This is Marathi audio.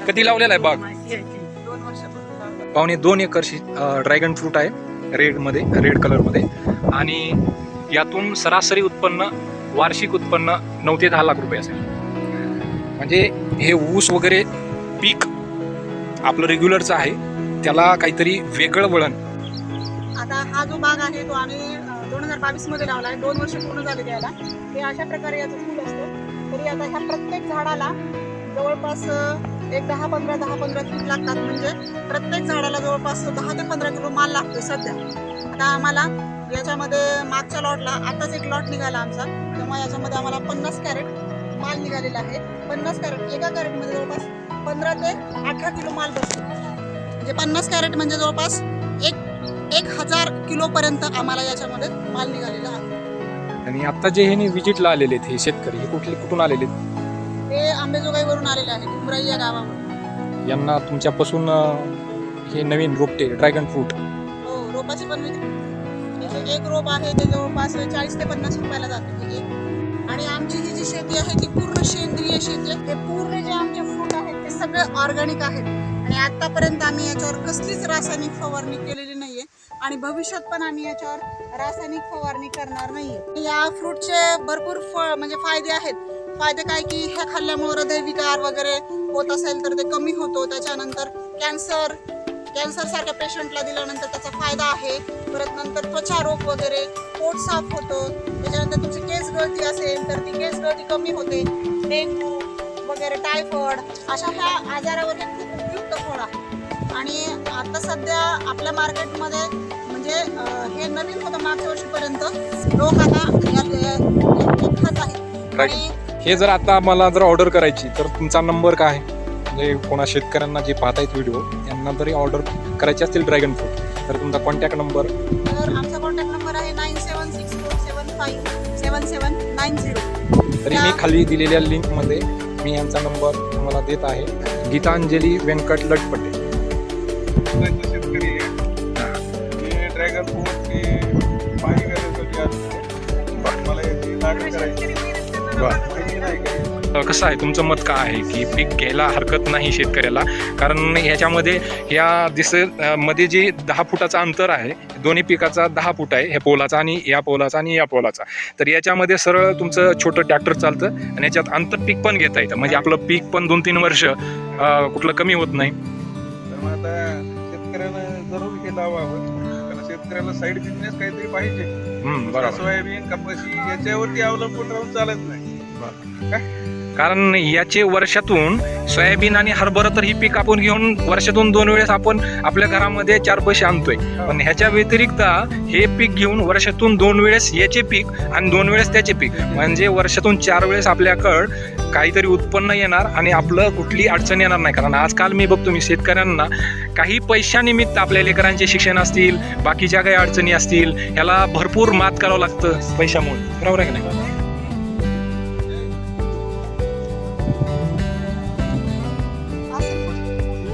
कधी लावलेला आहे बाग? 2 वर्षापूर्वी. पावणे 2 एकरशी ड्रॅगन फ्रूट आहे, रेड कलरमध्ये. आणि यातून सरासरी उत्पन्न, वार्षिक उत्पन्न 9 ते 10 लाख रुपये असेल. म्हणजे हे ऊस वगैरे पीक आपलं रेग्युलरचं आहे, त्याला काहीतरी वेगळं वळण. आता हा जो बाग आहे तो आम्ही 2022 मध्ये लावला आहे. 2 वर्ष पूर्ण झाले त्याला. हे अशा प्रकारे याचं फूल असतं. तरी आता ह्या प्रत्येक झाडाला जवळपास एक 10-15 फूट लागतात. म्हणजे प्रत्येक झाडाला जवळपास 10 ते 15 किलो माल लागतो सध्या. आता आम्हाला याच्यामध्ये मागच्या लॉटला आताच एक लॉट निघाला आमचा, तेव्हा याच्यामध्ये आम्हाला 50 कॅरेट माल निघालेला आहे. 50 कॅरेट, एका कॅरेटमध्ये जवळपास 15 ते 18 किलो माल बसतो. म्हणजे 50 कॅरेट म्हणजे जवळपास 1000 किलो पर्यंत आम्हाला याच्यामध्ये माल निघालेला आहे. आणि आता जे हे विजिटला आलेले आहेत हे शेतकरी, हे कुठून आलेले आहेत? हे आंबेजोगाईवरून आलेले आहेत, उमराई या गावावरून. यांना तुमच्यापासून हे नवीन रोपटे ड्रॅगन फ्रूट? हो, रोपाची पण विक्री. त्याचे एक रोप आहे ते जवळपास 40 ते 50 रुपयाला जाते. आणि आमची ही जी शेती आहे ती पूर्ण सेंद्रिय शेती आहे. हे पूर्ण जे आमचे फ्रूट आहेत ते सगळे ऑर्गॅनिक आहेत. आणि आतापर्यंत आम्ही याच्यावर कसलीच रासायनिक फवारणी केलेली नाहीये आणि भविष्यात पण आम्ही याच्यावर रासायनिक फवारणी करणार नाहीये. या फ्रूटचे भरपूर म्हणजे फायदे आहेत. फायदे काय की हे खाल्ल्यामुळे हृदयविकार वगैरे होत असेल तर ते कमी होतो. त्याच्यानंतर कॅन्सर सारख्या पेशंटला दिल्यानंतर त्याचा फायदा आहे. परत नंतर त्वचा रोग वगैरे, पोट साफ होतं. त्याच्यानंतर तुमची केस गळती असेल तर ती केस गळती कमी होते. डेंग्यू वगैरे, टायफॉइड अशा ह्या आजारावर हे खूप उपयुक्त फळ आहे. आणि आता सध्या आपल्या मार्केटमध्ये म्हणजे हे नवीन होतं मागच्या वर्षीपर्यंत, लोक आता खात आहेत. आणि हे जर आता मला जर ऑर्डर करायची तर तुमचा नंबर काय आहे? म्हणजे कोणा शेतकऱ्यांना जे पाहतायत व्हिडिओ यांना जरी ऑर्डर करायची असतील ड्रॅगन फ्रूट तर तुमचा कॉन्टॅक्ट नंबर? तर आमचा कॉन्टॅक्ट नंबर आहे 9764757790. तरी मी खाली दिलेल्या लिंकमध्ये मी यांचा नंबर तुम्हाला देत आहे. गीतांजली व्यंकट लटपटे. शेतकरी ड्रॅगन फ्रूटची पाणी करण्यासाठी असतो. मला याची लागण करायची माहिती नाही काही. कसं आहे तुमचं मत काय आहे की पीक घ्यायला हरकत नाही शेतकऱ्याला? कारण ह्याच्यामध्ये मध्ये जे 10 फुटाचं अंतर आहे, दोन्ही पिकाचा 10 फूट आहे, ह्या पोलाचा आणि या पोलाचा आणि या पोलाचा. तर याच्यामध्ये सरळ तुमचं छोटं ट्रॅक्टर चालतं आणि याच्यात आंतरपीक पण घेता येतं. म्हणजे आपलं पीक पण 2-3 वर्ष कुठलं कमी होत नाही. तर मग आता शेतकऱ्याला जरूर हे लावावं, कारण शेतकऱ्याला साईड बिझनेस काहीतरी पाहिजे. बरोबर. सोयाबीन, कपाशी याच्यावरती अवलंबून राहून चालत नाही. कारण याचे वर्षातून सोयाबीन आणि हरभरा तर ही पीक आपण घेऊन वर्षातून 2 वेळेस आपण आपल्या घरामध्ये 4 पैसे आणतोय. पण ह्याच्या व्यतिरिक्त हे पीक घेऊन वर्षातून 2 वेळेस याचे पीक आणि 2 वेळेस त्याचे पीक, म्हणजे वर्षातून 4 वेळेस आपल्याकडं काहीतरी उत्पन्न येणार आणि आपलं कुठली अडचण येणार नाही. कारण आजकाल मी बघतो मी शेतकऱ्यांना काही पैशानिमित्त आपल्या लेकरांचे शिक्षण असतील, बाकीच्या काही अडचणी असतील, ह्याला भरपूर मात करावं लागतं पैशामुळे. बरोबर आहे की नाही?